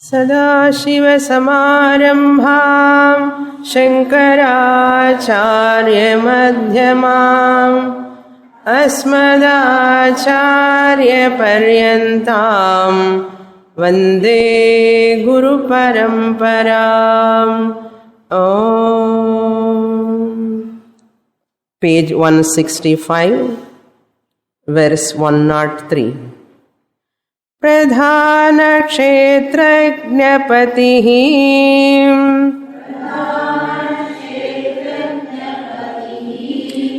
सदाशिवसमारम्भां शङ्कराचार्यमध्यमाम् अस्मदाचार्यपर्यन्तां वन्दे गुरुपरम्पराम्. Page 165, verse 103. प्रधानक्षेत्रज्ञपतिः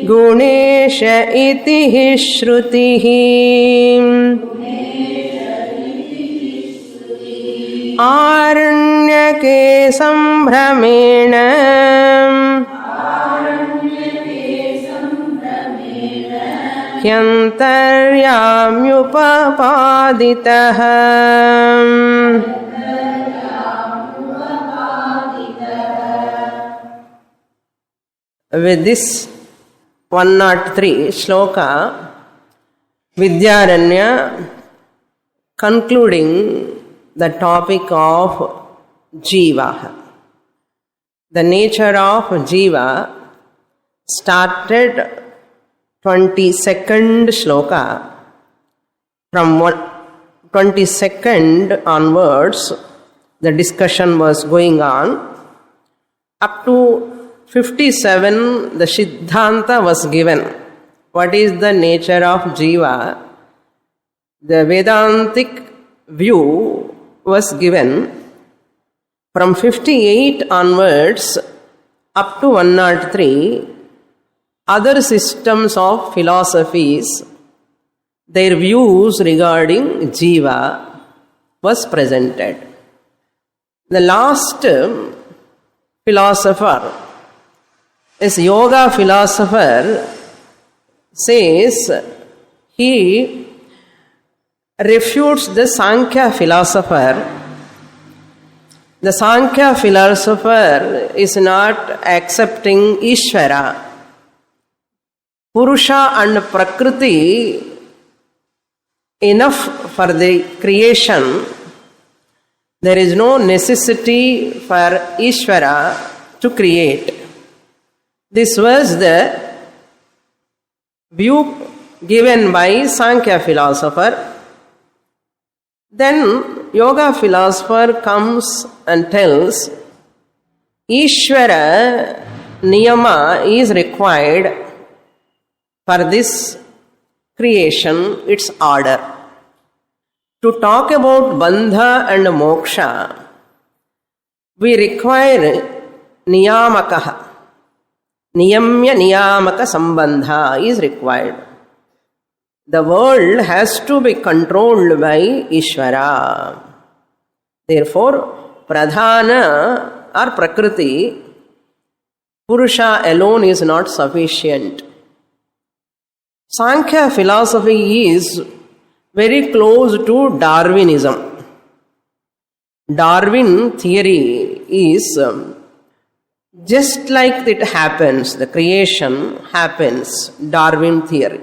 गुणेश इति श्रुतिः आरण्यके सम्भ्रमेण ह्यन्तर्याम्युपपादितः. With this 103 shloka, Vidyaranya concluding the topic of Jiva. The nature of Jiva started 22nd shloka. From 22nd onwards, the discussion was going on. Up to 57, the Siddhanta was given. What is the nature of Jiva? The Vedantic view was given. From 58 onwards, up to 103, other systems of philosophies, their views regarding Jiva was presented. The last philosopher is Yoga philosopher, says he refutes the Sankhya philosopher. The Sankhya philosopher is not accepting Ishvara. Purusha and Prakriti enough for the creation. There is no necessity for Ishvara to create. This was the view given by Sankhya philosopher. Then Yoga philosopher comes and tells Ishvara niyama is required for this creation, its order. To talk about bandha and moksha, we require niyamakaha. Niyamya niyamaka sambandha is required. The world has to be controlled by Ishvara. Therefore, pradhana or prakriti, Purusha alone is not sufficient. Sankhya philosophy is very close to Darwinism. Darwin theory is just like it happens, the creation happens, Darwin theory.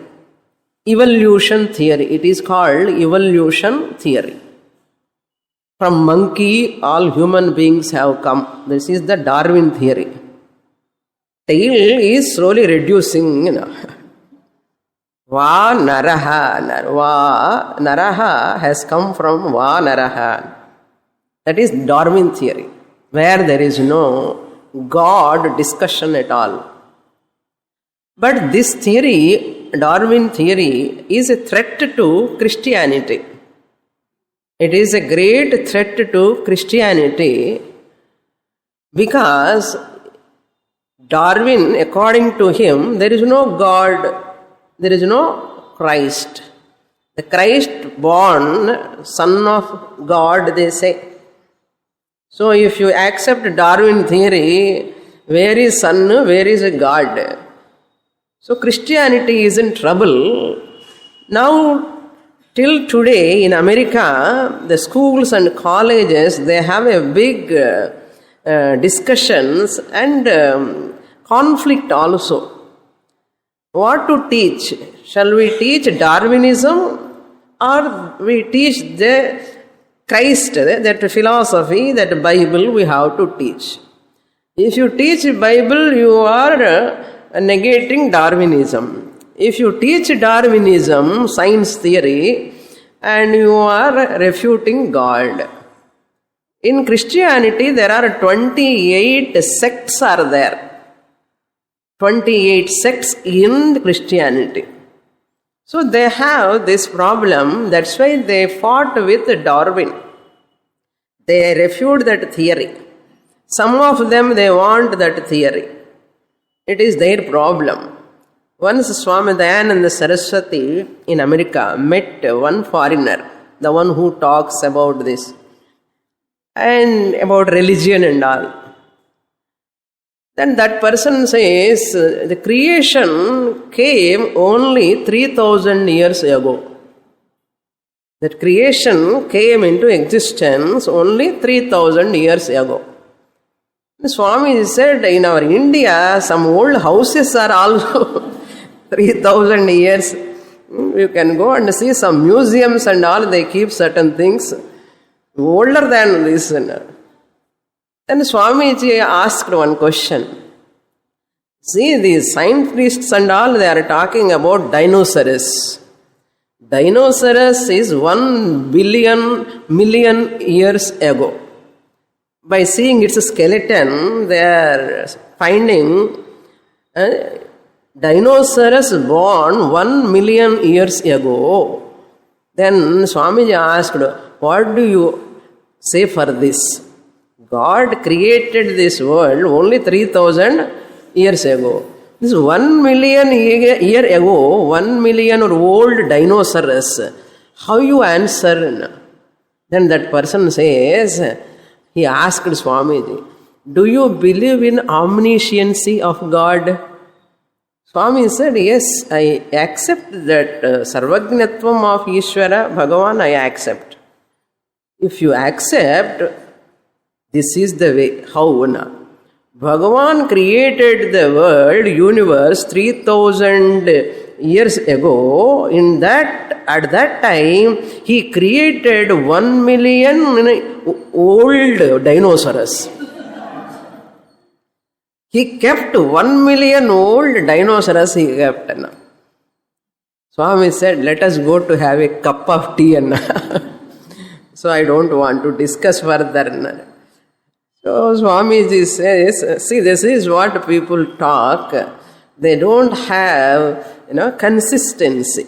Evolution theory, it is called evolution theory. From monkey, all human beings have come. This is the Darwin theory. Tail is slowly reducing, Va naraha. Va naraha has come from Va naraha. That is Darwin theory, where there is no God discussion at all. But this theory, Darwin theory, is a threat to Christianity. It is a great threat to Christianity because Darwin, according to him, there is no God, there is no Christ. The Christ born Son of God, they say. So if you accept Darwin theory, where is Son, where is God? So Christianity is in trouble. Now, till today in America, the schools and colleges, they have a big discussions and conflict also. What to teach? Shall we teach Darwinism or we teach the Christ, that philosophy, that Bible we have to teach. If you teach Bible, you are negating Darwinism. If you teach Darwinism, science theory, and you are refuting God. In Christianity, there are 28 sects are there. 28 sects in Christianity. So they have this problem. That's why they fought with Darwin. They refute that theory. Some of them, they want that theory. It is their problem. Once Swami Dayananda Saraswati in America met one foreigner, the one who talks about this and about religion and all. Then that person says, the creation came only 3,000 years ago. That creation came into existence only 3,000 years ago. Swami said, in our India, some old houses are also 3,000 years. You can go and see some museums and all, they keep certain things older than this. Then Swamiji asked one question. See, these scientists and all, they are talking about dinosaurs. Dinosaurs is 1 billion million years ago. By seeing its skeleton, they are finding dinosaurs born 1 million years ago. Then Swamiji asked, what do you say for this? God created this world only 3,000 years ago. This 1 million year ago, 1 million old dinosaurs, how you answer? Then that person says, he asked Swamiji, do you believe in omnisciency of God? Swami said, yes, I accept that Sarvajñatvam of Ishvara, Bhagavan, I accept. If you accept, this is the way. How? Bhagavan created the world, universe, 3,000 years ago. At that time, he created 1 million old dinosaurs. He kept 1 million old dinosaurs he kept. Swami said, let us go to have a cup of tea. So I don't want to discuss further. So Swamiji says, see, this is what people talk. They don't have, consistency.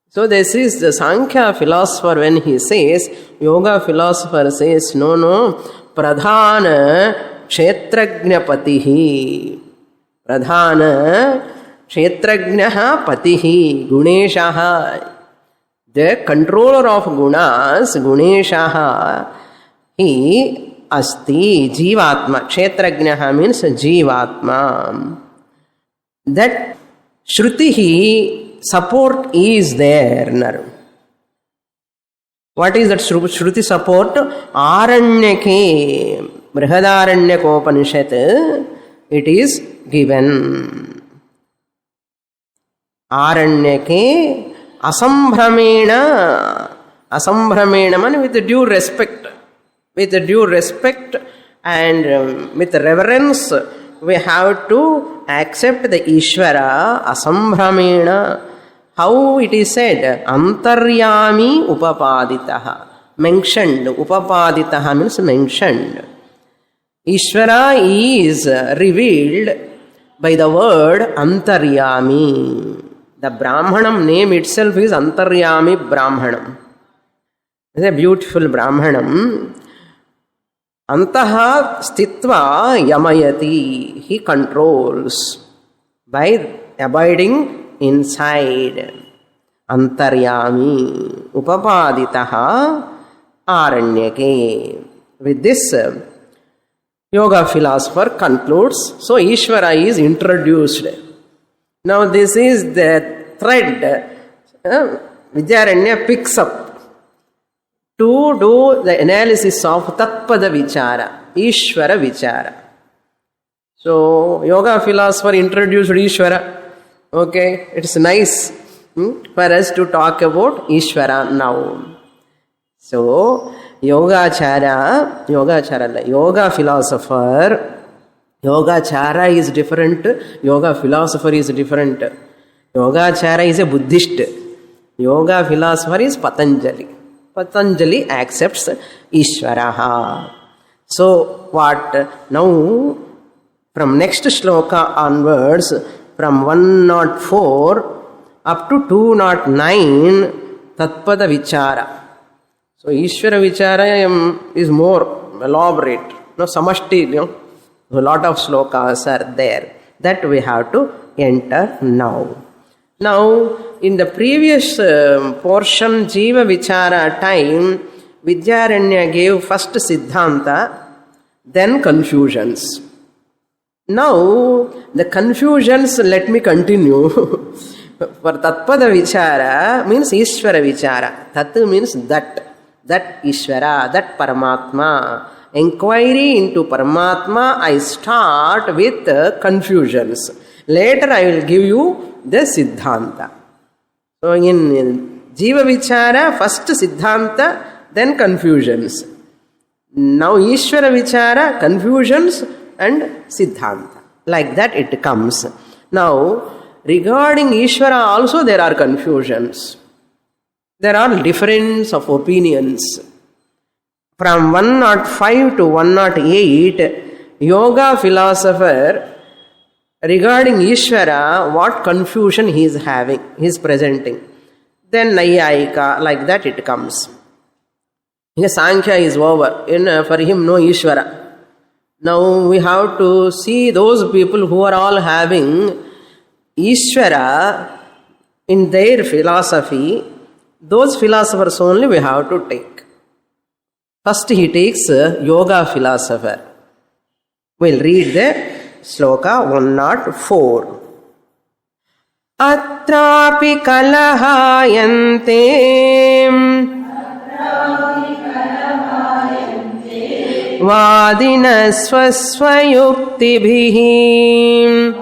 So this is the Sankhya philosopher when he says, yoga philosopher says, no, pradhana kshetrajna patihi. Pradhana kshetrajna patihi guneshaha. The controller of gunas, guneshaha, he asti jivatma. Kshetrajna means jivatma. That Shruti support is there. What is that Shruti support? Aranyake, Brihadaranyakopaniषत्, it is given. Aranyake asambhramena. Asambhramena means with due respect. With due respect and with reverence, we have to accept the Ishvara asambhramena. How it is said? Antaryami upapaditaha. Mentioned. Upapaditaha means mentioned. Ishvara is revealed by the word Antaryami. The Brahmanam name itself is Antaryami Brahmanam. It's a beautiful Brahmanam. Antaha stitva yamayati. He controls by abiding inside. Antaryami upapaditaha aranyake. With this, yoga philosopher concludes. So Ishvara is introduced. Now this is the thread Vidyaranya picks up to do the analysis of Tatpada Vichara, Ishvara Vichara. So, yoga philosopher introduced Ishvara. Okay, it's nice for us to talk about Ishvara now. So, Yoga philosopher. Yogachara is different, yoga philosopher is different. Yogachara is a Buddhist. Yoga philosopher is Patanjali. Patanjali accepts Ishvaraha. So what? Now, from next shloka onwards, from 104 up to 209, Tatpada Vichara. So Ishvara Vichara is more elaborate. No, Samashti, a lot of slokas are there that we have to enter now. Now, in the previous portion, Jiva Vichara time, Vidyaranya gave first Siddhanta, then confusions. Now, the confusions, let me continue. For Tatpada Vichara means Ishvara Vichara. Tat means that Ishvara, that Paramatma. Inquiry into Paramatma, I start with confusions. Later I will give you the Siddhanta. So in Jiva Vichara, first Siddhanta, then confusions. Now Ishvara Vichara, confusions and Siddhanta. Like that it comes. Now, regarding Ishvara also there are confusions. There are difference of opinions. From 105 to 108, yoga philosopher, regarding Ishvara, what confusion he is having, he is presenting. Then Nayayika, like that it comes. Here Sankhya is over. For him, no Ishvara. Now we have to see those people who are all having Ishvara in their philosophy. Those philosophers only we have to take. First he takes yoga philosopher. We'll read the sloka 104. Atrapi kalahayante vadina swasvayuktibhihi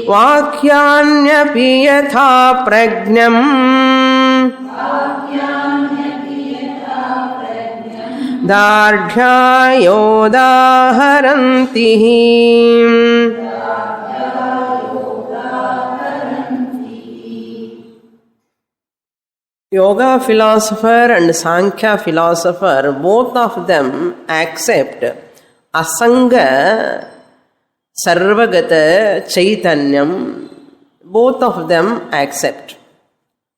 vakyānyapi yatha prajñam dārdhāyodaharanti. Yoga philosopher and Sankhya philosopher, both of them accept Asanga Sarvagata Chaitanyam. Both of them accept.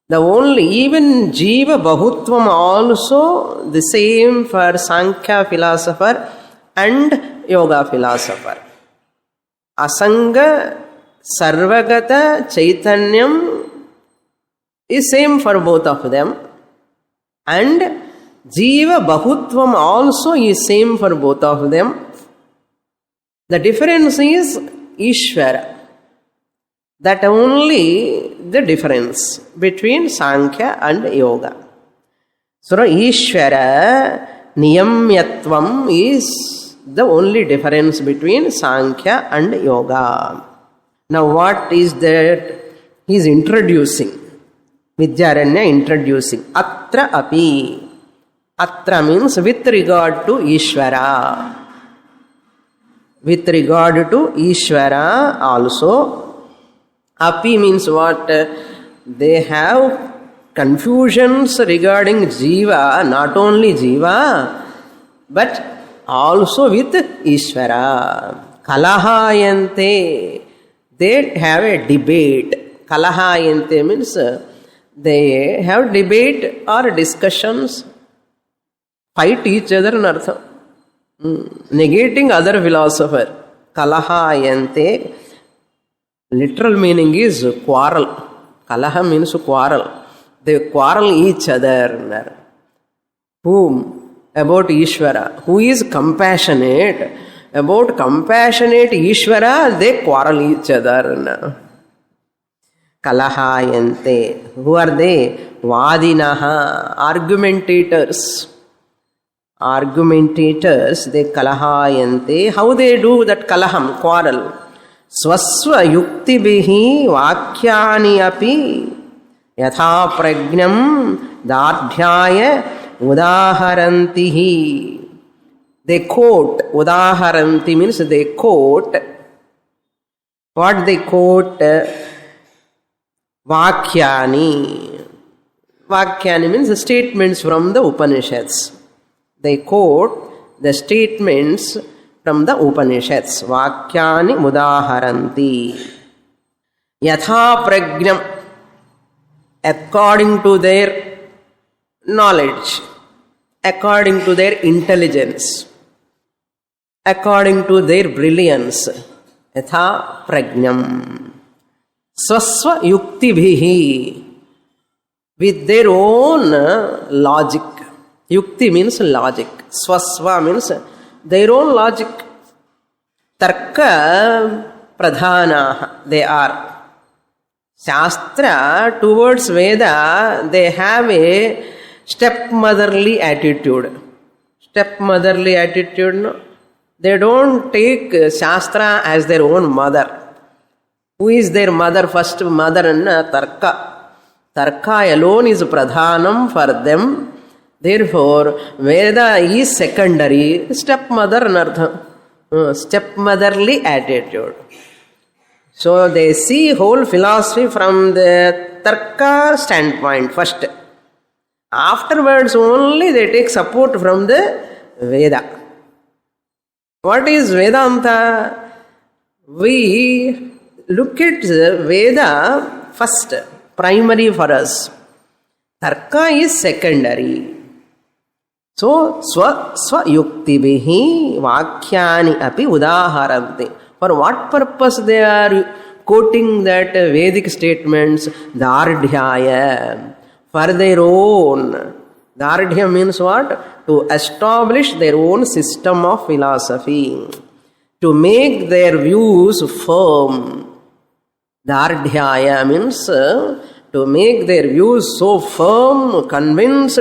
The only, even Jiva Bahutvam also the same for Sankhya philosopher and Yoga philosopher. Asanga Sarvagata Chaitanyam is same for both of them, and Jiva Bahutvam also is same for both of them. The difference is Ishvara. That only the difference between Sankhya and Yoga. So Ishvara Niyamyatvam is the only difference between Sankhya and Yoga. Now what is that? He is introducing. Vidyaranya introducing. Atra api. Atra means with regard to Ishvara. With regard to Ishvara also. Api means what? They have confusions regarding Jiva, not only Jiva, but also with Ishvara. Kalahayante. They have a debate. Kalahayante means they have debate or discussions, fight each other in artham. Negating other philosopher. Kalahayante. Literal meaning is quarrel. Kalaha means quarrel. They quarrel each other. Whom? About Ishvara. Who is compassionate? About compassionate Ishvara, they quarrel each other. Kalahayante. Who are they? Vadinaha. Argumentators. Argumentators, they kalahayante. How they do that kalaham, quarrel? Swasva yuktibihi vakyani api यथा प्रज्ञं दार्ढ्याय उदाहरन्ति. They quote. Udaharanti means they quote. What they quote? Vakyani. Vakyani means the statements from the Upanishads. They quote the statements from the Upanishads. Vakyani udaharanti. Yatha prajnam. According to their knowledge. According to their intelligence. According to their brilliance. Yatha prajnam. Swasva yuktibhihi. With their own logic. Yukti means logic. Swasva means their own logic. Tarka pradhanaha. They are. Shastra towards Veda, they have a stepmotherly attitude. Stepmotherly attitude, no? They don't take Shastra as their own mother. Who is their mother? First mother, Tarka. Tarka alone is pradhanam for them. Therefore, Veda is secondary. Stepmother anartha. Stepmotherly attitude. So they see whole philosophy from the Tarka standpoint first. Afterwards only they take support from the Veda. What is Vedanta? We look at the Veda first, primary for us. Tarka is secondary. So, swayuktibihi vakyani api udaharanti. For what purpose they are quoting that Vedic statements? Dardhyaya. For their own. Dardhya means what? To establish their own system of philosophy. To make their views firm. Dardhyaya means to make their views so firm, convinced.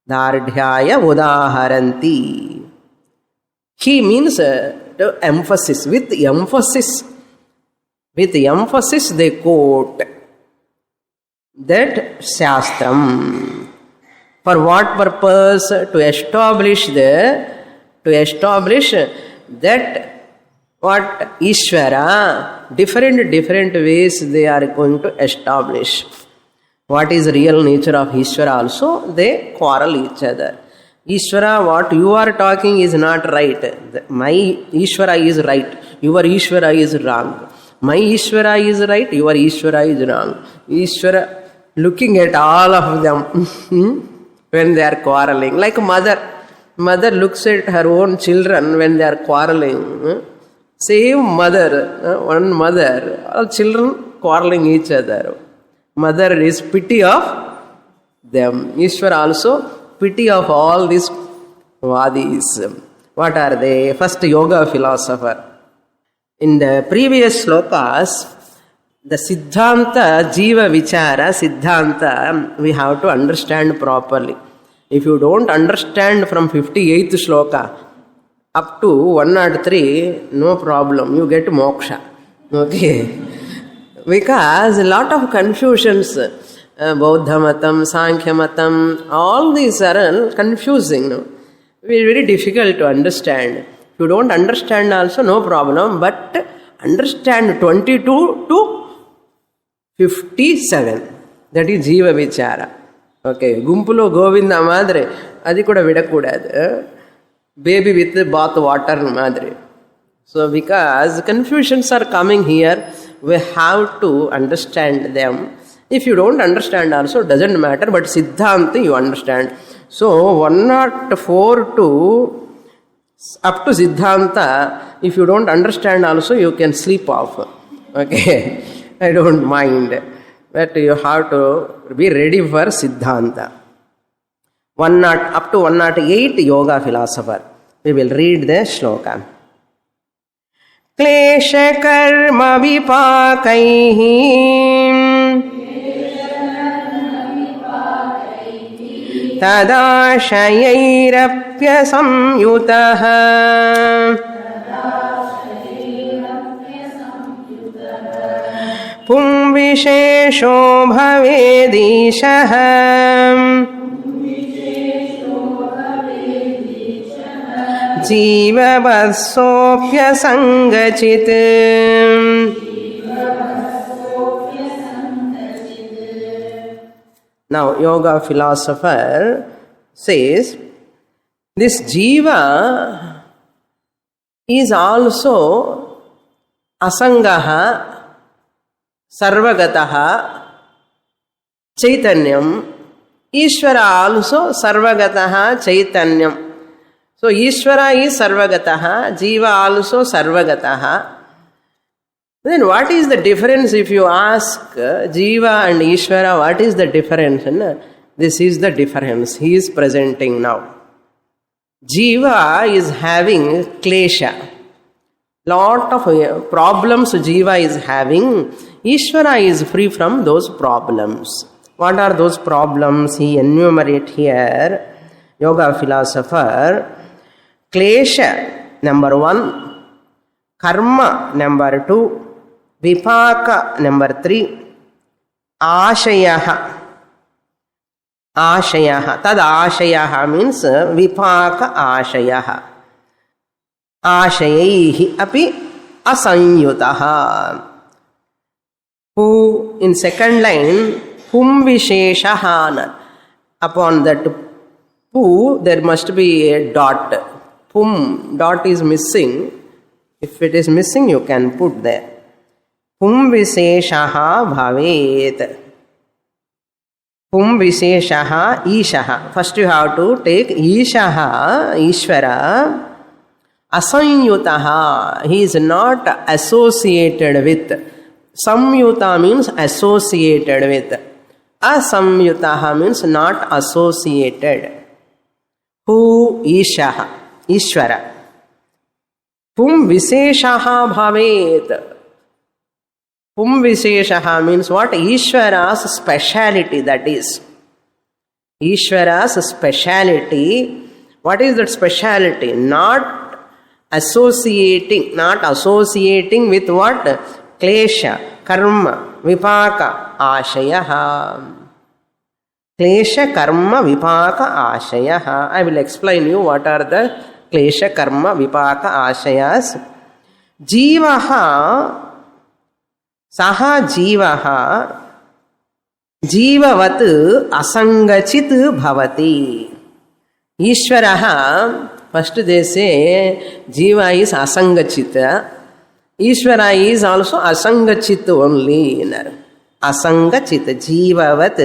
Dardhyaya udaharanti. He means to emphasis. With emphasis. With emphasis they quote that Shastram. For what purpose? To establish that what Ishvara, different ways they are going to establish. What is real nature of Ishvara also, they quarrel each other. Ishvara, what you are talking is not right. My Ishvara is right. Your Ishvara is wrong. My Ishvara is right. Your Ishvara is wrong. Ishvara looking at all of them when they are quarreling. Like mother. Mother looks at her own children when they are quarreling. Same mother, one mother, all children quarreling each other. Mother is pity of them. Ishvara also pity of all these vadis. What are they? First, yoga philosopher. In the previous slokas, the Siddhanta, Jiva Vichara, Siddhanta, we have to understand properly. If you don't understand from 58th sloka up to 103, no problem, you get moksha. Okay? Because a lot of confusions, Bauddha Matam, Sankhya Matam, all these are confusing. No? Very difficult to understand. If you don't understand also, no problem, but understand 22 to 57. That is Jiva Vichara. Okay, Gumpulo Govinda Madre, Adi kuda vidakudadu. Baby with bath water Madre. So because confusions are coming here, we have to understand them. If you don't understand also, doesn't matter, but Siddhanta you understand. So 104 to up to Siddhanta, if you don't understand also, you can sleep off. Okay, I don't mind. But you have to be ready for Siddhanta. Up to 108 yoga philosopher. We will read the shloka. Klesha karma vipakaihi tadashayairapya samyutaha Pumvi विशेषो भवेदीशः जीववत्सोऽप्यसङ्गचित्. Now, yoga philosopher says this jiva is also asangaha, sarvagataha, chaitanyam. Ishvara also sarvagataha, chaitanyam. So, Ishvara is sarvagataha, jiva also sarvagataha. Then what is the difference if you ask jiva and Ishvara, what is the difference? This is the difference he is presenting now. Jiva is having klesha. Lot of problems jiva is having. Ishvara is free from those problems. What are those problems? He enumerate here. Yoga philosopher. Klesha, number 1. Karma, number 2. Vipaka, number 3. Ashayaha. Ashayaha. Tad ashayaha means vipaka ashayaha. Ashayaihi api asanyutaha. Who, in second line, pum visheshaha. Upon that pu, there must be a dot. Pum, dot is missing. If it is missing, you can put there. Pum visheshaha bhavet. Pum visheshaha ishaha. First you have to take ishaha, Ishvara. Asanyutaha. He is not associated with. Samyuta means associated with. Asamyutaha means not associated. Who ishaha? Ishvara. Pum visheshaha bhavet. Pum visheshaha means what? Ishvara's speciality, that is. Ishvara's speciality. What is that speciality? Not associating with what? Klesha, karma, vipaka, ashayaha. Klesha, karma, vipaka, ashayaha. I will explain you what are the klesha, karma, vipaka, ashayas. Jivaha, saha jivaha, jivavat asangachit bhavati. Ishvaraha, first they say, jiva is asangachita. Ishvara is also asangachit only. Asangachit, jivavat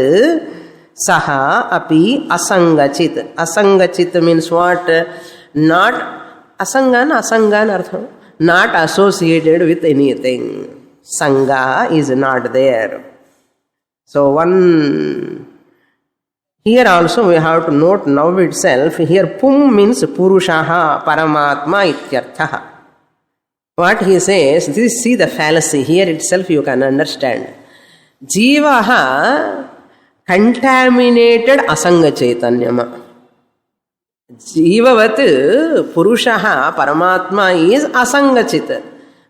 saha api asangachit. Asangachit means what? Not asangan artham. Not associated with anything. Sangha is not there. So one, here also we have to note now itself, here pum means purushaha, paramatma ityarthaha. What he says, this, see the fallacy, here itself you can understand. Jivaha contaminated asanga chaitanyama. Jivavat purushaha paramatma is asangachita.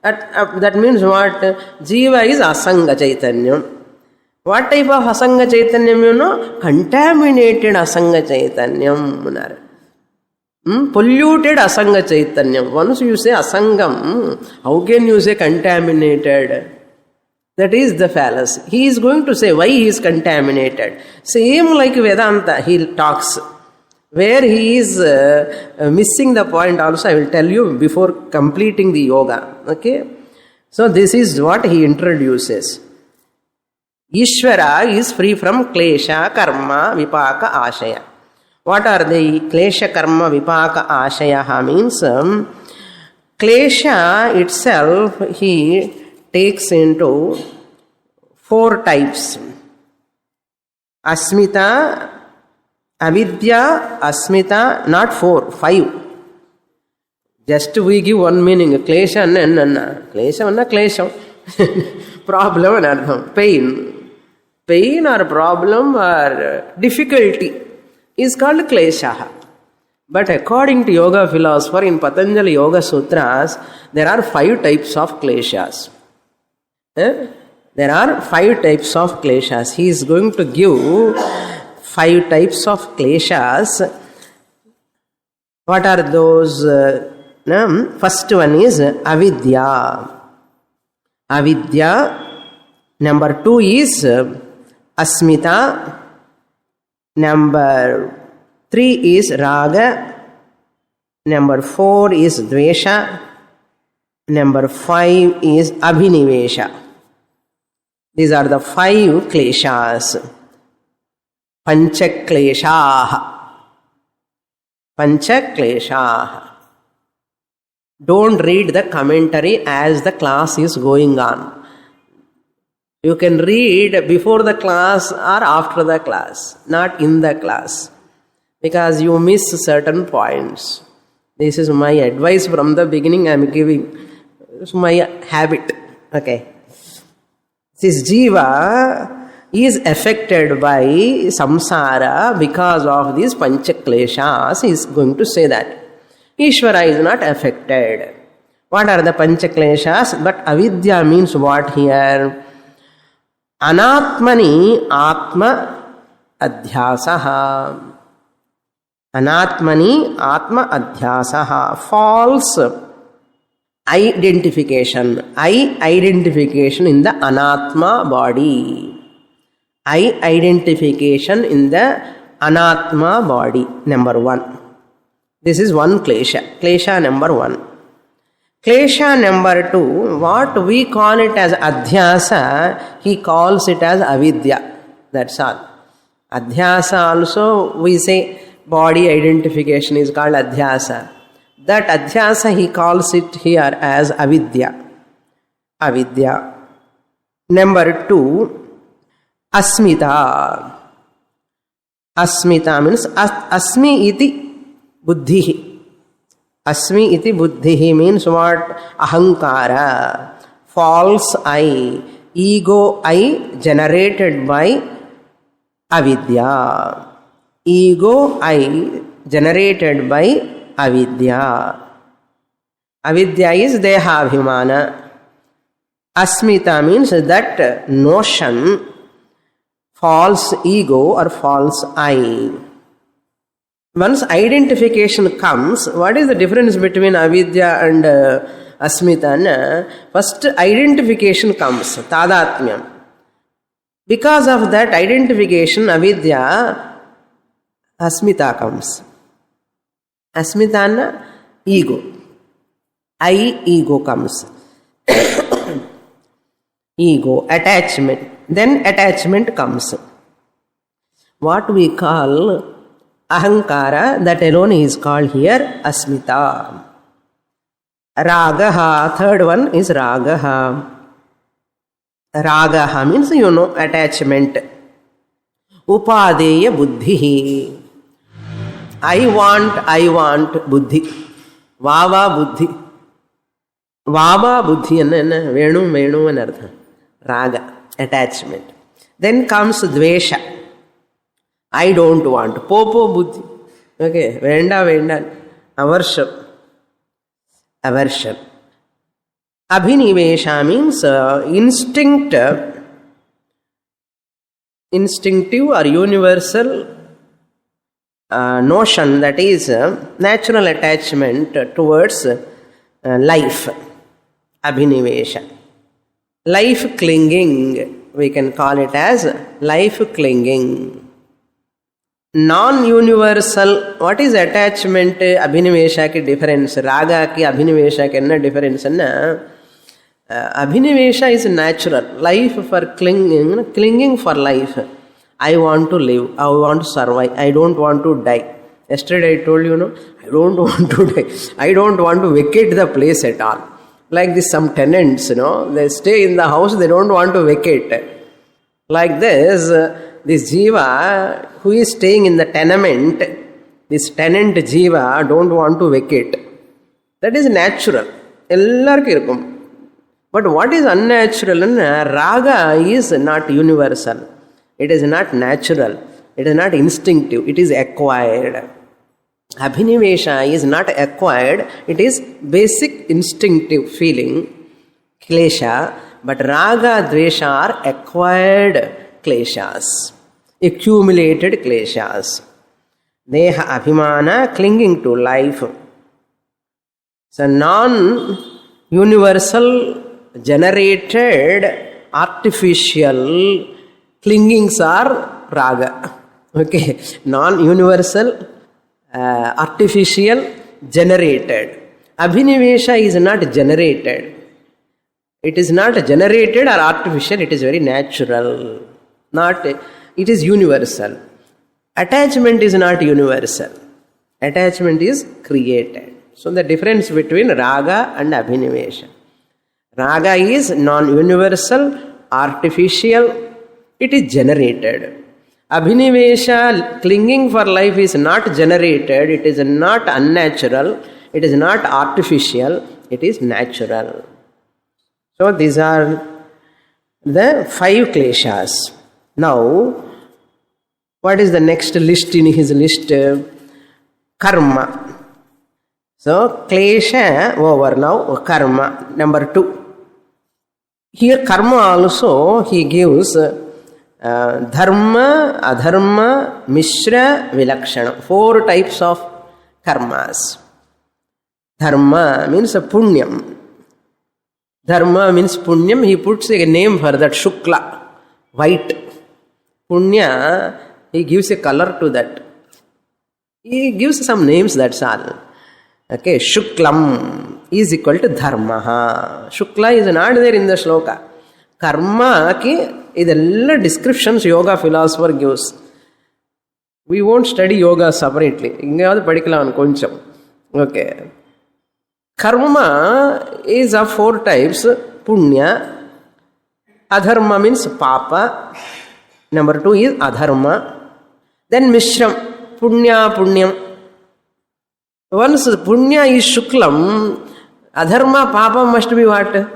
That means what? Jiva is asanga chaitanyam. What type of asanga chaitanyam you know? Contaminated asanga chaitanyam. Polluted asanga chaitanyam. Once you say asangam, how can you say contaminated? That is the fallacy. He is going to say why he is contaminated. Same like Vedanta, he talks. Where he is missing the point also, I will tell you before completing the yoga. Okay? So this is what he introduces. Ishvara is free from klesha, karma, vipaka, ashaya. What are the klesha, karma, vipaka, ashaya? Means klesha itself he takes into 4 types. Asmita, avidya, asmita, not 4, 5. Just we give one meaning. Klesha and klesha. Problem and pain. Pain or problem or difficulty is called klesha. But according to yoga philosopher in Patanjali Yoga Sutras, there are 5 types of kleshas. There are 5 types of kleshas. He is going to give 5 types of kleshas. What are those? First one is avidya. Avidya. Number 2 is asmita. Number 3 is raga. Number 4 is dvesha. Number 5 is abhinivesha. These are the 5 kleshas. Panchakleshaha. Panchakleshaha. Don't read the commentary as the class is going on. You can read before the class or after the class, not in the class, because you miss certain points. This is my advice from the beginning I am giving. It's my habit. Okay. This jiva is affected by samsara because of these panchakleshas. He is going to say that. Ishvara is not affected. What are the panchakleshas? But avidya means what here? Anatmani atma adhyasaha. Anatmani atma adhyasaha. False identification. I identification in the anatma body. I identification in the anatma body. Number 1. This is one klesha. Klesha number 1. Klesha number 2, what we call it as adhyasa, he calls it as avidya. That's all. Adhyasa also, we say body identification is called adhyasa. That adhyasa he calls it here as avidya. Avidya. Number 2, asmita. Asmita means asmi iti buddhi. Asmi iti buddhi means what? Ahankara. False I. Ego I generated by avidya. Ego I generated by avidya. Avidya is dehabhimana. Asmita means that notion, false ego or false I. Once identification comes, what is the difference between avidya and asmita? First identification comes, tadatmyam. Because of that identification, avidya, asmita comes. Asmita, ego. I, ego comes. Ego, attachment. Then attachment comes. What we call ahankara, that alone is called here asmita. Ragaha, third one is ragaha. Ragaha means attachment. Upadeya buddhi. I want buddhi. Vava buddhi. Vava buddhi anna venu and artha. Raga, attachment. Then comes dvesha. I don't want. Popo buddhi. Okay. Venda. Avarsham. Abhinivesha means instinctive or universal notion, that is natural attachment towards life. Abhinivesha. Life clinging. We can call it as life clinging. Non-universal, what is attachment? Abhinivesha ki difference. Raga ki abhinivesha ki enna difference. Abhinivesha is natural. Life for clinging for life. I want to live. I want to survive. I don't want to die. Yesterday I told you, I don't want to die. I don't want to vacate the place at all. Like this, some tenants, they stay in the house, they don't want to vacate. Like this jiva who is staying in the tenement, this tenant jiva don't want to vacate. That is natural. But what is unnatural? Raga is not universal. It is not natural. It is not instinctive. It is acquired. Abhinivesha is not acquired. It is basic instinctive feeling, klesha. But raga, dvesha are acquired kleshas, accumulated kleshas. Deha abhimana, clinging to life. So non-universal, generated, artificial clingings are raga. Okay, non-universal, artificial, generated. Abhinivesha is not generated. It is not generated or artificial, it is very natural. It is universal. Attachment is not universal. Attachment is created. So the difference between raga and abhinivesha. Raga is non-universal, artificial, it is generated. Abhinivesha, clinging for life, is not generated, it is not unnatural, it is not artificial, it is natural. So these are the 5 kleshas. Now, what is the next list in his list? Karma. So, klesha over now, karma. Number 2. Here karma also he gives dharma, adharma, mishra, vilakshana. 4 types of karmas. Dharma means a punyam. Dharma means punyam. He puts a name for that, shukla, white. Punya, he gives a color to that. He gives some names, that's all. Okay, shuklam is equal to dharma. Shukla is not there in the shloka. Karma ki idella descriptions yoga philosopher gives. We won't study yoga separately. Ingayadu padikalam koncham. Okay. Karma is of 4 types. Punya. Adharma means papa. Number 2 is adharma. Then mishram. Punya, punyam. Once punya is shuklam, adharma, papa must be what?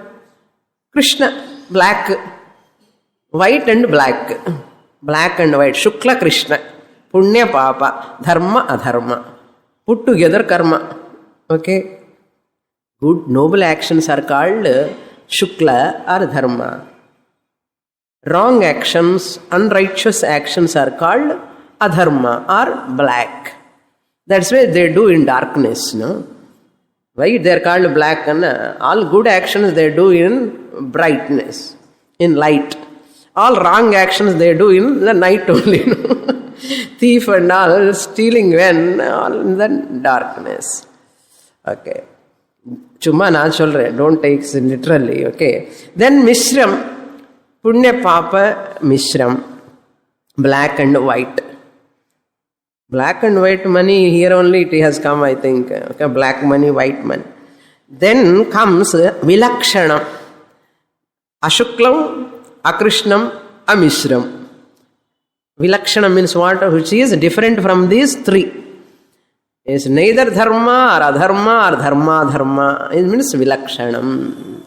Krishna, black. White and black. Black and white. Shukla, Krishna. Punya, papa. Dharma, adharma. Put together karma. Okay. Good, noble actions are called shukla or dharma. Wrong actions, unrighteous actions are called adharma or black. That's why they do in darkness, no? Why they are called black? And all good actions they do in brightness, in light. All wrong actions they do in the night only. No? Thief and all, stealing when, all in the darkness. Okay. Chumma na cholre, don't take it literally, okay. Then mishram, punya papa mishram, black and white. Black and white money, here only it has come, I think. Okay, black money, white money. Then comes vilakshana. Ashuklam, akrishnam, amishram. Vilakshana means what? Which is different from these 3. It's neither dharma or adharma or dharma dharma. It means vilakshanam.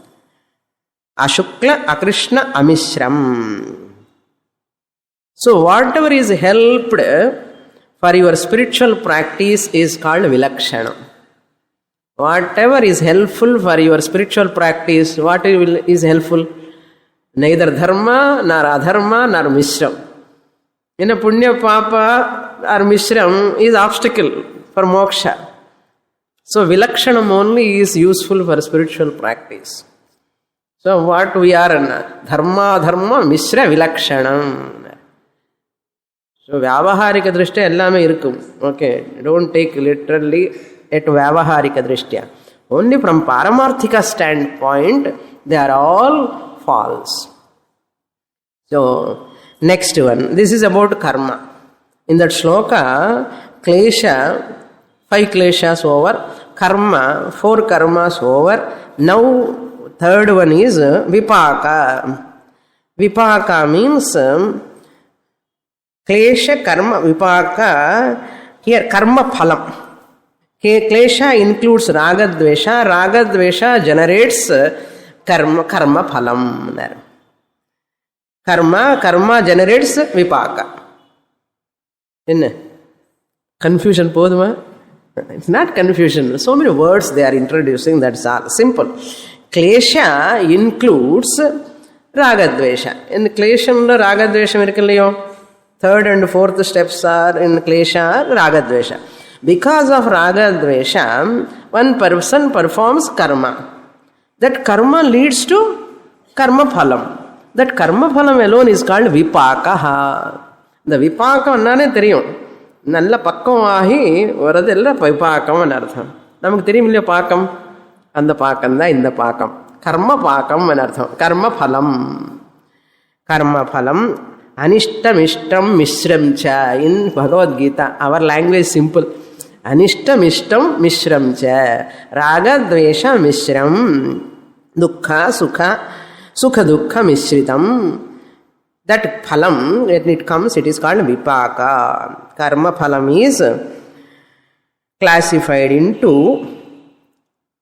Ashukla, akrishna, amishram. So whatever is helped for your spiritual practice is called vilakshana. Whatever is helpful for your spiritual practice, what is helpful? Neither dharma nor adharma nor mishram. In a punya papa or mishram is obstacle for moksha. So vilakshanam only is useful for spiritual practice. So what we are in dharma dharma mishra vilakshanam. So vyavaharika drishtya ellame irukkum. Okay, don't take literally at vyavaharika drishtya. Only from paramarthika standpoint they are all false. So next one, this is about karma. In that shloka, klesha, 5 kleshas over, karma, 4 karmas over. Now third one is vipaka. Vipaka means klesha, karma, vipaka. Here karma phalam. Klesha includes ragadvesha. Ragadvesha generates karma phalam. Karma generates vipaka. Confusion poduma? It's not confusion. So many words they are introducing, that's all. Simple. Klesha includes Ragadvesha. In Kleshamla, Ragadvesham irukkillayo. Third and fourth steps are in Klesha, Ragadvesha. Because of Ragadvesha, one person performs karma. That karma leads to karma phalam. That karma phalam alone is called vipakaha. The vipaka annane theriyum. Nalla pakkam aagi varadella vipakam anartham. Namakku theriyum illaya pakam. Andha pakam da indha pakam. Karma pakam anartham. Karma phalam. Karma phalam. Anishtam ishtam mishram cha. In Bhagavad Gita, our language is simple. Anishtam ishtam mishram cha. Raga dvesha mishram. Dukkha sukha. Sukha dukkha mishritam. That phalam, when it comes, it is called vipaka. Karma phalam is classified into,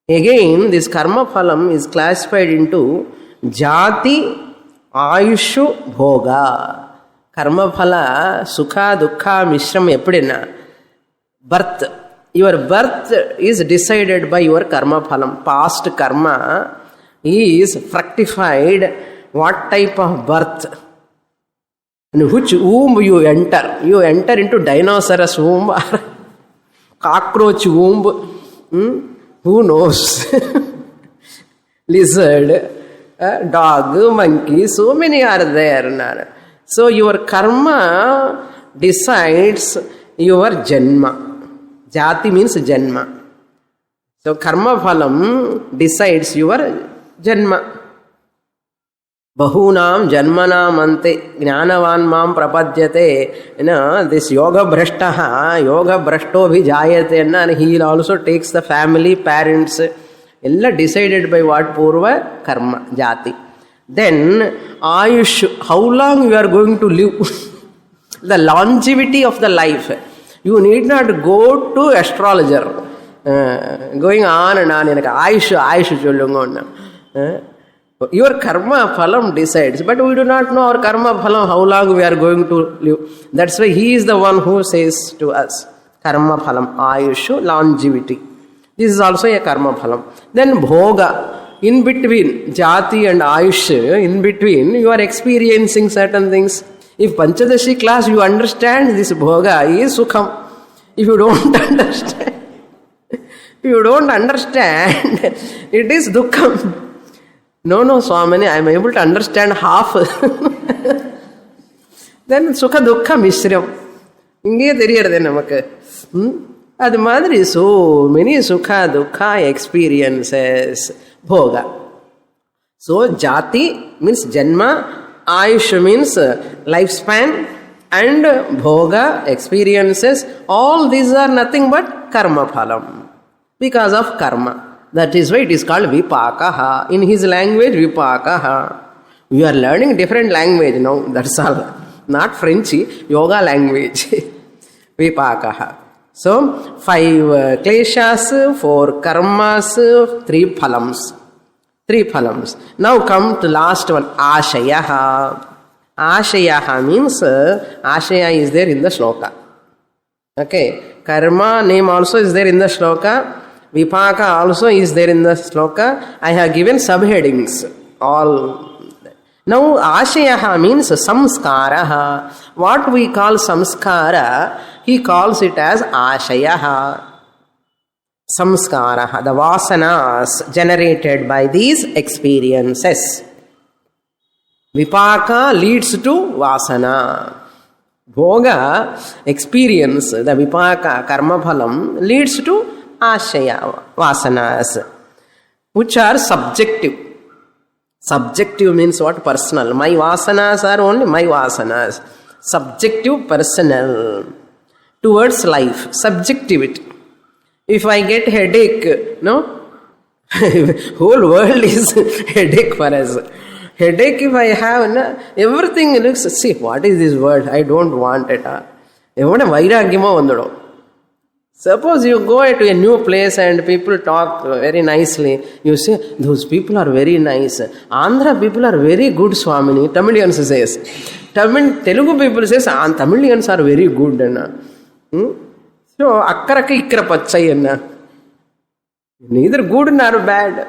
again, this karma phalam is classified into jati, ayushu, bhoga. Karma phala, sukha, dukkha, mishram, eppadina. Birth. Your birth is decided by your karma phalam. Past karma is fructified what type of birth. In which womb you enter. You enter into dinosaurus womb or cockroach womb. Who knows? Lizard, dog, monkey, so many are there. So your karma decides your janma. Jati means janma. So karma phalam decides your janma. Bahunam janmanam ante jnanavan mam prapadyate. This yoga brashtaha, yoga brashto bhi jayate, and he also takes the family, parents, illa decided by what? Purva karma, jati. Then ayush, how long you are going to live. The longevity of the life. You need not go to astrologer. Going on and on. Ayush chollunga. Your karma phalam decides, but we do not know our karma phalam, how long we are going to live. That's why he is the one who says to us, karma phalam, ayushu, longevity. This is also a karma phalam. Then bhoga, in between jati and ayush, in between you are experiencing certain things. If Panchadashi class you understand, this bhoga is sukham. If you don't understand, it is dukkham. No, Swamini, I am able to understand half. Then sukha dukkha mishram. Inge theriyadhu namakku. Adu madri so many sukha dukkha experiences. Bhoga. So jati means janma, ayush means lifespan, and bhoga experiences. All these are nothing but karma phalam. Because of karma. That is why it is called vipakaha. In his language, vipakaha. We are learning different language now. That's all. Not Frenchy, yoga language. Vipakaha. So, 5 kleshas, 4 karmas, 3 phalams. 3 phalams. Now come to last one, ashayaha. Ashayaha means, ashaya is there in the shloka. Okay. Karma name also is there in the shloka. Vipaka also is there in the shloka. I have given subheadings. All. Now, ashayaha means samskaraha. What we call samskara, he calls it as ashayaha. Samskaraha, the vasanas generated by these experiences. Vipaka leads to vasana. Bhoga, experience, the vipaka, karma phalam, leads to ashaya, vasanas, which are subjective. Subjective means what? Personal. My vasanas are only my vasanas. Subjective, personal. Towards life. Subjectivity. If I get headache, no? Whole world is headache for us. Headache if I have, no? Everything looks, see, what is this word? I don't want it. Suppose you go to a new place and people talk very nicely. You say, those people are very nice. Andhra people are very good, Swamini. Tamilians says. Telugu people says, Tamilians are very good. So, akkaraka ikkara pachai. Neither good nor bad.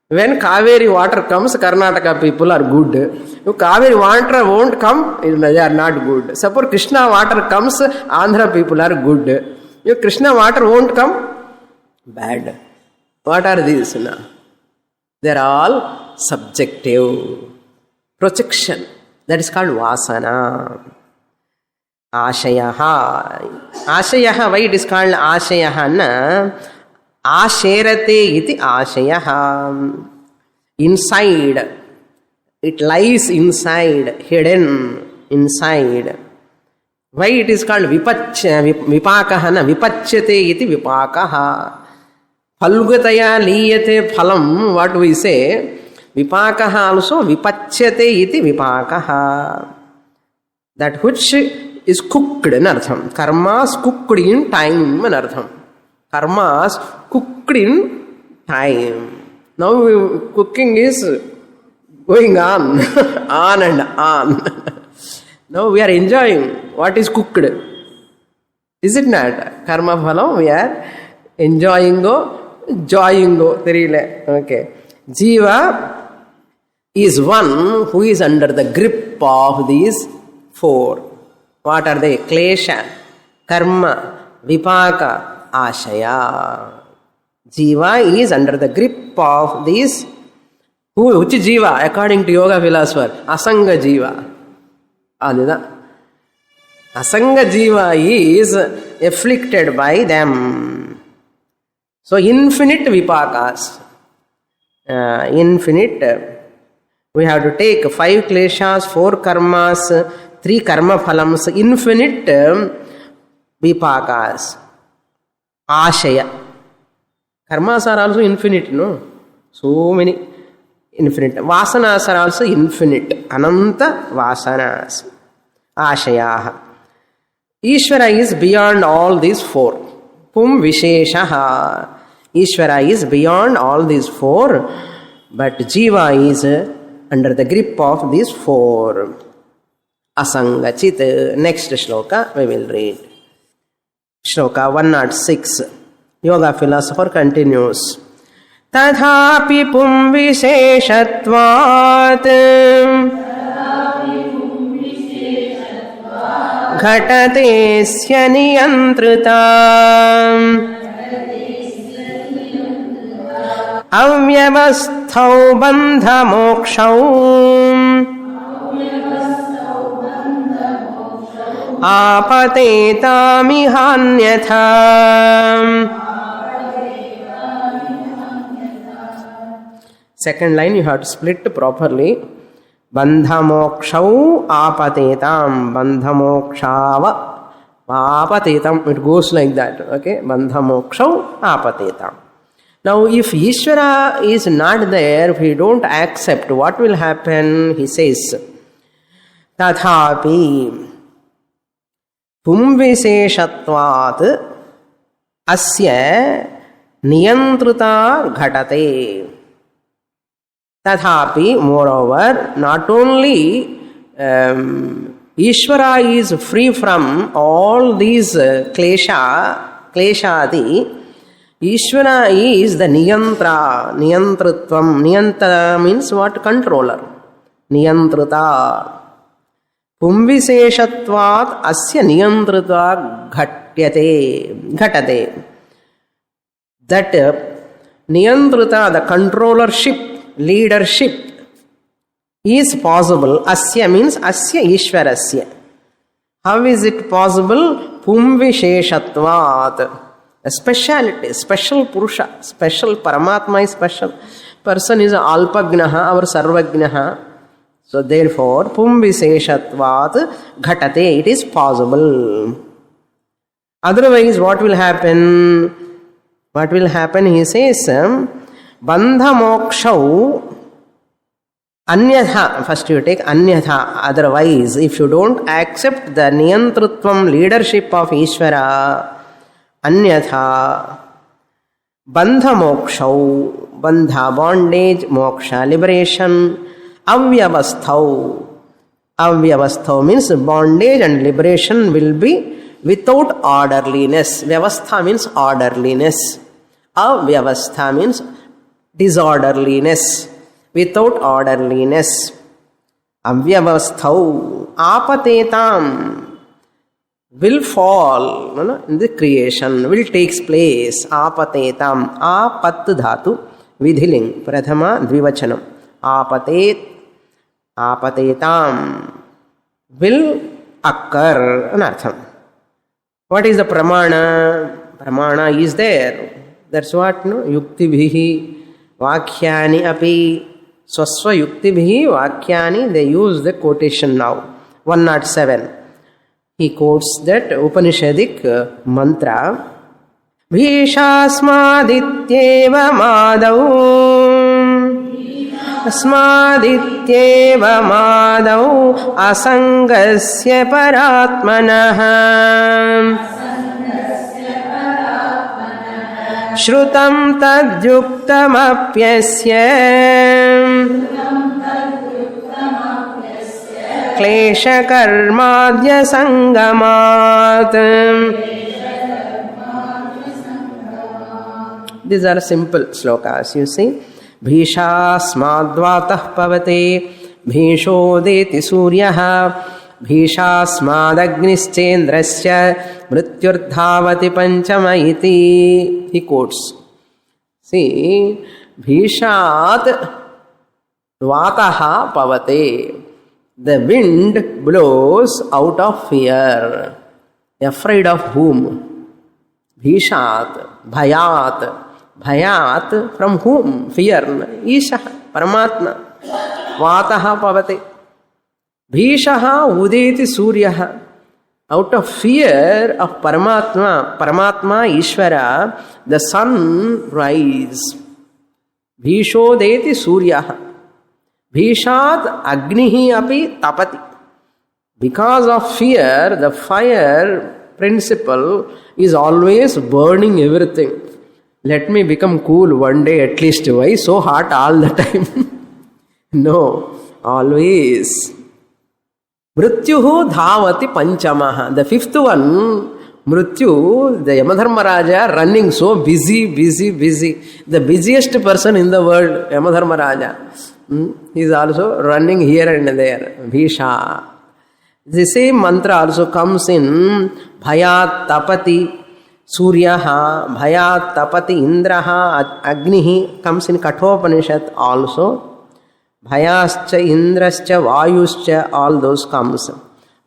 When Kaveri water comes, Karnataka people are good. If Kaveri water won't come, they are not good. Suppose Krishna water comes, Andhra people are good. If Krishna water won't come, bad. What are these now? They are all subjective. Projection. That is called vasana. Ashayaha. Ashayaha, why it is called Ashayaha? Na? Asherate iti Ashayaha. Inside. It lies inside, hidden inside. Why it is called Vipakaha? Na? Vipachyate iti Vipakaha. Phalgutaya liyate phalam, what we say, vipakaha also vipachyate iti vipakaha. That which is cooked in artham. Karmas cooked in time in artham. Karmas cooked in time. Now cooking is going on, on and on. Now we are enjoying what is cooked. Is it not? Karma phalam, we are enjoying okay. Jiva is one who is under the grip of these four. What are they? Klesha, karma, vipaka, ashaya. Jiva is under the grip of these. Which jiva? According to yoga philosopher, asanga jiva. Asanga jiva is afflicted by them. So infinite vipakas. Infinite. We have to take 5 kleshas, 4 karmas, 3 karma phalams, infinite vipakas. Ashaya. Karmas are also infinite, no? So many infinite. Vasanas are also infinite. Ananta vasanas. Ashayaha. Ishvara is beyond all these 4. Pum Visheshaha. Ishvara is beyond all these 4, but Jiva is under the grip of these 4. Asangachit. Next shloka we will read. Shloka 106. Yoga philosopher continues. Tadhapi pum visheshatvat घटतेस्य नियंत्रिता अव्यवस्थौ बन्धमोक्षौ आपतेतामिहान्यथा. Second line you have to split properly. Bandhamokshau apatetam. Bandhamokshava apatetam. It goes like that. Okay. Bandhamokshau apatetam. Now if Ishvara is not there, if we don't accept, what will happen? He says, Tathapi pumviseshatvat asya niyantrita ghatate. Tathapi, moreover, not only Ishvara is free from all these kleshadi, Ishvara is the niyantra, niyantritvam. Niyanta means what? Controller. Niyantrita. Pumviseshatvat asya niyantrita ghatate. That niyantrita, the controllership, leadership is possible. Asya means asya Ishvarasya. How is it possible? Pumvisheshatvat. A speciality, special Purusha, special Paramatma is special. Person is Alpagnaha or Sarvagnaha. So therefore, Pumviseshatvat ghatate, it is possible. Otherwise, what will happen? What will happen? He says, Bandha mokshau anyatha. First you take anyatha. Otherwise, if you don't accept the niyantritvam, leadership of Ishvara, anyatha, bandha mokshau, bandha, bondage, moksha, liberation, avyavasthau. Avyavasthau means bondage and liberation will be without orderliness. Vyavastha means orderliness. Avyavastha means disorderliness, without orderliness. Avyavasthau apatetam, will fall, in the creation, will takes place. Apatetam, apat dhatu, vidhiling, prathama dvivachanam. Apatetam, will occur, anartham. What is the pramana? Pramana is there. That's what, no? Yuktibhihi vakhyani api. Swasva yuktibhihi vakhyani, they use the quotation now. 107. He quotes that Upanishadic mantra. Bhishasmadityeva madau asangasya paratmanah shrutam tadyuktamapyasya klesha karmadya sangamat. These are simple slokas, you see. Bhishasmadvatah pavate bhishodeti suryaha bhishasmadagnischendrasya mrityurdhavati panchama iti. He quotes. See, bhishat vataha pavate. The wind blows out of fear. Afraid of whom? Bhishat, bhayat. Bhayat, from whom? Fear. Isha, Paramatma. Vataha pavate. Bhishaha udeti suryaha. Out of fear of Paramatma, Ishvara, the sun rise. Bhishodeti suryaha. Bhishat agnihi api tapati. Because of fear, the fire principle is always burning everything. Let me become cool one day at least. Why so hot all the time? No, always. Mrityuhu dhavati panchamaha. The fifth one, Mrityu, the Yamadharmaraja, running so busy. The busiest person in the world, Yamadharmaraja. He is also running here and there. Bhisha. The same mantra also comes in Bhayat Tapati Suryaha, Bhayat Tapati Indraha, Agnihi, comes in Kathopanishad also. Bhayascha, Indrascha, Vayuscha, all those comes.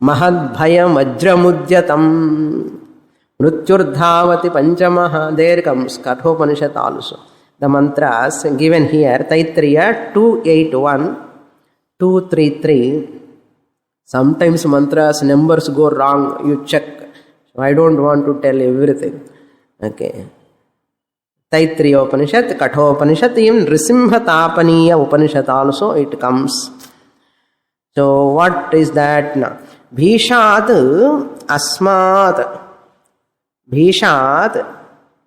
Mahad Bhayam Ajramudyatam, Mrityurdhavati Panchamaha, there comes Kathopanishad also. The mantras given here, Taittiriya 281, 233. Sometimes mantras, numbers go wrong, you check. I don't want to tell everything. Okay. Taittiriya Upanishad, Kathopanishad, even Nrisimha Tapaniya Upanishad also it comes. So what is that now? Bhishat asmat. Bhishat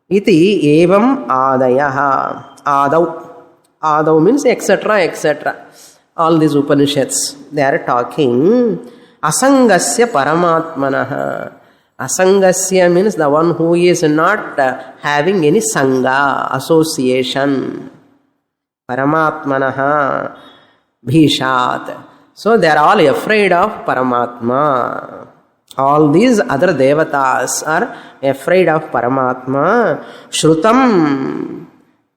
iti evam adayaha. Adau means etc. All these Upanishads, they are talking. Asangasya paramatmanaha. Asangasya means the one who is not having any sangha, association. Paramatmanaha, Bhishat. So they are all afraid of Paramatma. All these other devatas are afraid of Paramatma. Shrutam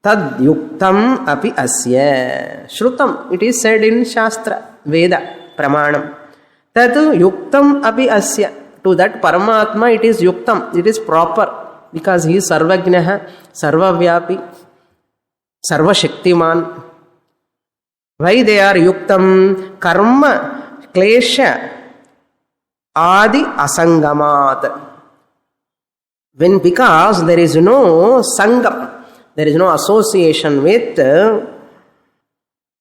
tad yuktam api asya. Shrutam, it is said in Shastra, Veda, Pramanam. Tad yuktam api asya. To that Paramatma it is yuktam, it is proper, because he is Sarvajnaha, Sarvavyapi, Sarvashaktiman. Why they are yuktam? Karma, klesha, adi asangamat. When, because there is no sangam, there is no association with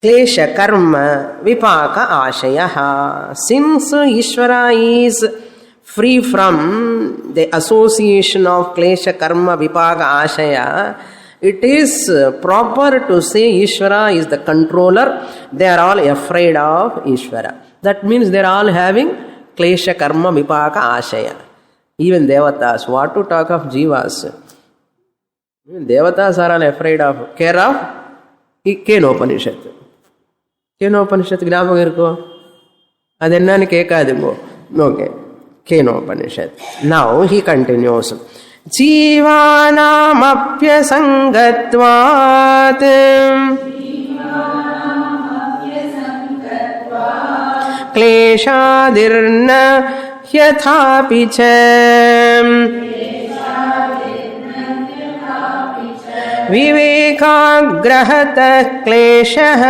klesha, karma, vipaka, ashayaha. Since Ishvara is free from the association of klesha, karma, vipaka, ashaya, it is proper to say Ishvara is the controller. They are all afraid of Ishvara. That means they are all having klesha, karma, vipaka, ashaya. Even devatas, what to talk of jivas? Devatas are all afraid of, care of Kenopanishad. Kenopanishad ஞாபகம் இருக்கோ? அது என்னன்னு கேட்காதுங்கோ. Okay, Kenopanishad. Now he continues. ஜீவானாமப்யசங்கத்வாத் क्लेशादिर्न ह्यथापि च विवेकाग्रहतः क्लेशः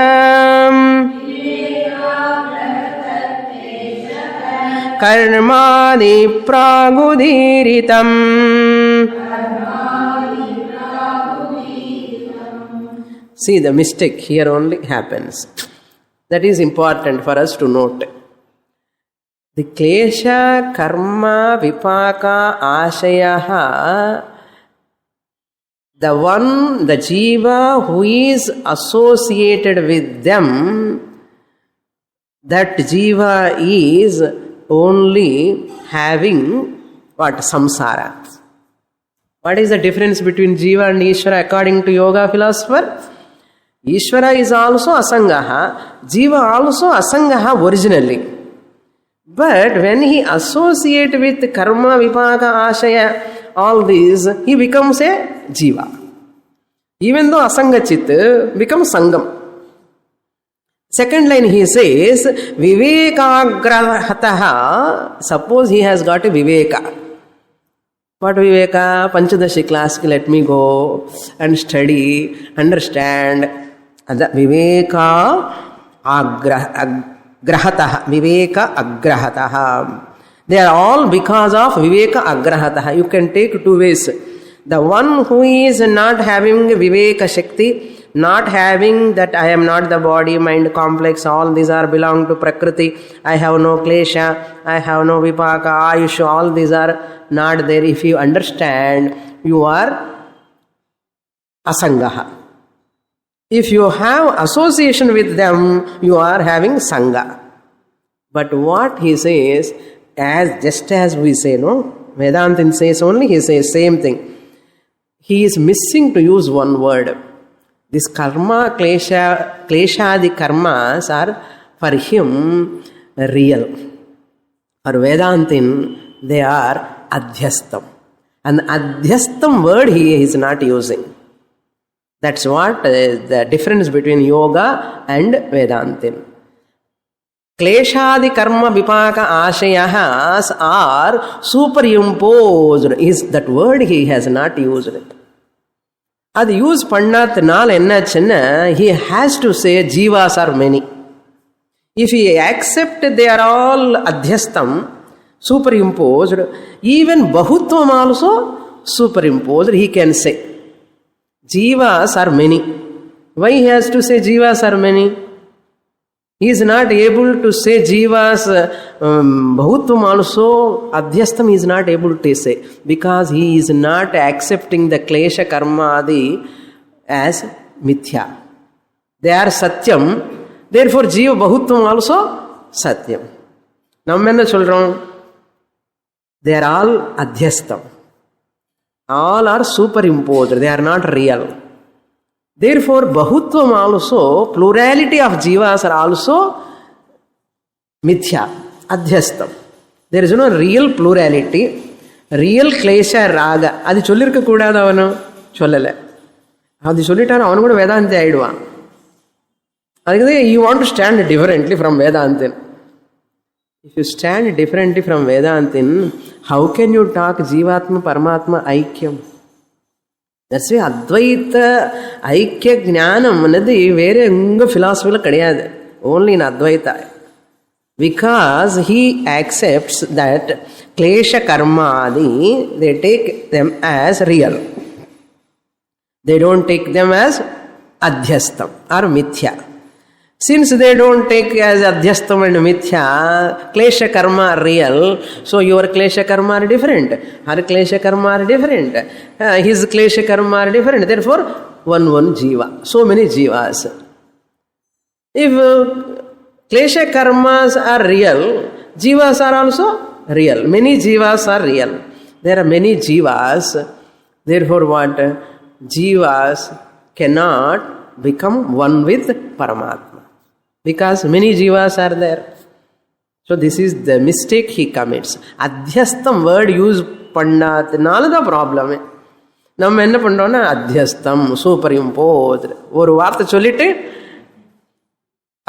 कर्मादि प्रागुदीरितम्. See, the mistake here only happens. That is important for us to note. The klesha, karma, vipaka, ashayaha, the one, the jiva who is associated with them, that jiva is only having what? Samsara. What is the difference between jiva and Ishvara according to yoga philosopher? Ishvara is also asangaha, jiva also asangaha originally. But when he associates with karma, vipaka, ashaya, all these, he becomes a jiva. Even though asanga chit becomes sangam. Second line he says, vivekagrahataha, suppose he has got a viveka. What viveka? Panchadashi class, let me go and study, understand. And the viveka agrahataha. Viveka agrahataha. They are all because of viveka agrahataha. You can take two ways. The one who is not having viveka shakti, not having that I am not the body, mind complex, all these are belong to Prakriti, I have no klesha, I have no vipaka, ayush, all these are not there. If you understand, you are asangaha. If you have association with them, you are having sangha. But what he says, just as we say, no? Vedantin says only, he says same thing. He is missing to use one word. This karma, kleshadi karmas are for him real. For Vedantin, they are adhyastam. And adhyastam word he is not using. That's what the difference between yoga and Vedantin. Kleshadi karma vipaka ashayahas are superimposed. Is that word he has not used. அது use பண்ணாதனால என்னாச்சுன்னா, he has to say jivas are many. If he accept they are all adhyastam, superimposed, even bahutvam also superimposed, he can say jivas are many. Why he has to say jivas are many? He is not able to say jivas bahutvam also, adhyastam he is not able to say, because he is not accepting the klesha karma adi as mithya. They are satyam, therefore jiva bahutvam also satyam. Nam enna solrom? They are all adhyastam. All are superimposed, they are not real. Therefore, bahutvam also, plurality of jivas are also mithya, adhyastam. There is no real plurality, real klesha raga. Adi sollirukka koodadhu avanu sollala. Adi sollitaru avanu kuda Vedanti aiduvan. Adukku you want to stand differently from Vedantin. If you stand differently from Vedantin, how can you talk Jivatma Paramatma Aikyam? That's why Advaita Aikya Jnanam anadi vere unga philosophy la kadiyadu, only in Advaita. Because he accepts that klesha karma adi, they take them as real. They don't take them as adhyastam or mithya. Since they don't take as adhyastam and mithya, klesha karma are real, so your klesha karma are different, her klesha karma are different, his klesha karma are different, therefore one jiva, so many jivas. If klesha karmas are real, jivas are also real, many jivas are real. There are many jivas, therefore what? Jivas cannot become one with Paramatma. Because many jivas are there. So this is the mistake he commits. Adhyastam word use பண்ணாதனால தான் ப்ராப்ளமே. நம்ம என்ன பண்ணுறோன்னா அத்தியஸ்தம் super impose ஒரு வார்த்தை சொல்லிட்டு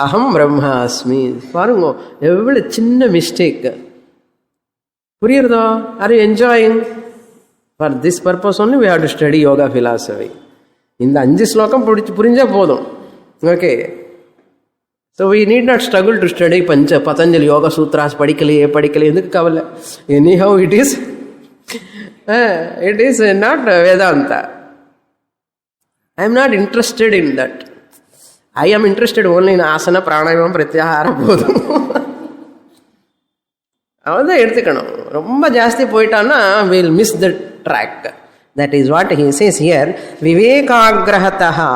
அகம் பிரம்மாஸ்மி. பாருங்க எவ்வளோ சின்ன மிஸ்டேக். புரியுறதோ? Are you enjoying? For this purpose only we have to study yoga philosophy. இந்த 5 ஸ்லோகம் புரிஞ்சால் போதும். Okay. So we need not struggle to study Patanjali yoga sutras படிக்கலையே எதுக்கு கவலை? Anyhow it is not Vedanta. I am not interested in that. I am interested only in asana, pranayama, pratyahara போதும். அவதான் எடுத்துக்கணும். ரொம்ப ஜாஸ்தி போயிட்டான்னா we'll miss the track. That is what he says here. Vivekagrahataha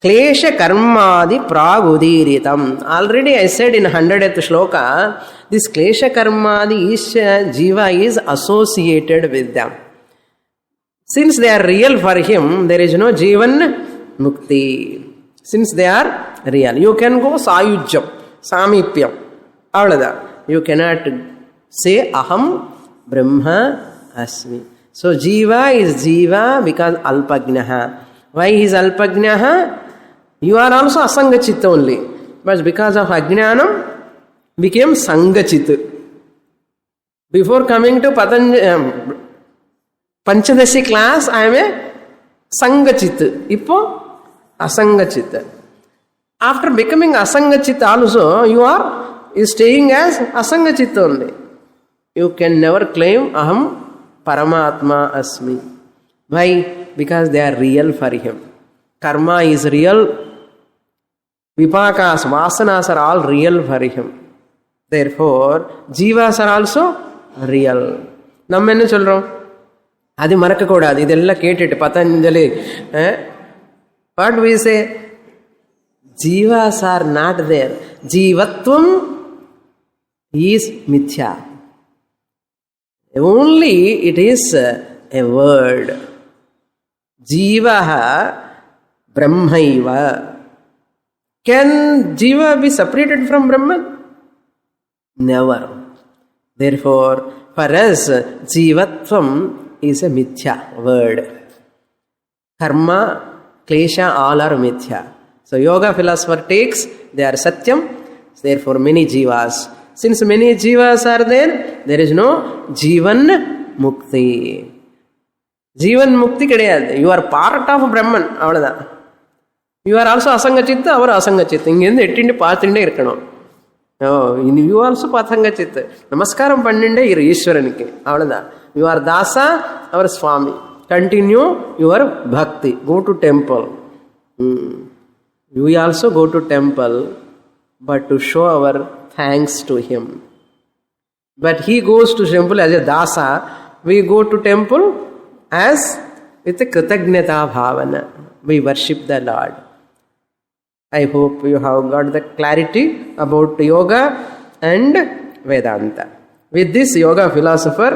klesha karmadi pragudiritam. Already I said in 100th shloka, this klesha karmadi jiva is associated with them. Since they are real for him, there is no jivan mukti. Since they are real, you can go sayujjam, samipyam, avladha. You cannot say aham brahma asmi. So jiva is jiva because alpagnaha. Why is alpagnaha? You are also asangachit only, but because of ajnanam became sangachit. Before coming to Panchadashi class, I am a sangachit. Ippo asangachit. After becoming asangachit also, you are staying as asangachit only. You can never claim aham paramatma asmi. Why? Because they are real for him. Karma is real. Vipakas, vasanas are all real for him. Therefore, jivas are also real. நம்ம என்ன சொல்றோம்? அது மறக்கக்கூடாது. இதெல்லாம் கேட்டுட்டு Patanjali what we say, jivas are not there. Jivatvam is mithya. Only it is a word. ஜீவஹ பிரம்மைவ. Can jiva be separated from Brahman? Never. Therefore for us, jivatvam is a mithya word. Karma, klesha, all are mithya. So yoga philosopher takes they are satyam, therefore many jivas. Since many jivas are there, there is no jivan mukti. Jivan mukti கிடையாது. You are part of Brahman. அவ்வளோதான். You are also asangachit, அவர் asangachit. இங்கேருந்து எட்டிண்டு பார்த்துட்டே இருக்கணும். You also பதங்கச்சித்து. நமஸ்காரம் பண்ணிண்டே இரு ஈஸ்வரனுக்கு, அவ்வளோதான். யூ ஆர் தாசா, அவர் சுவாமி. Continue your bhakti. Go to temple. You also go to temple, but to show our thanks to him. But he goes to temple as a dasa. We go to temple as with kritajnata bhavana. We worship the lord. I hope you have got the clarity about yoga and Vedanta. With this yoga philosopher,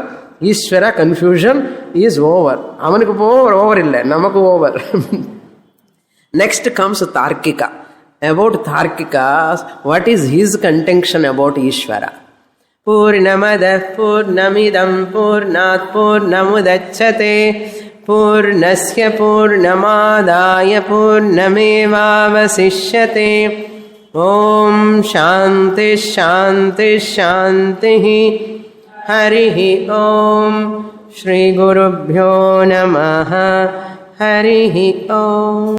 Ishvara confusion is over. Avanukku over illa, namakku over. Next comes Tarkika. About Tarkika, what is his contention about Ishvara? Purnamada Purnamidam Purnat Purnamudachyate पूर्णस्य पूर्णमादाय पूर्णमेवावशिष्यते. ॐ शान्ति शान्ति शान्तिः. हरिः ॐ. श्रीगुरुभ्यो नमः. हरिः ॐ.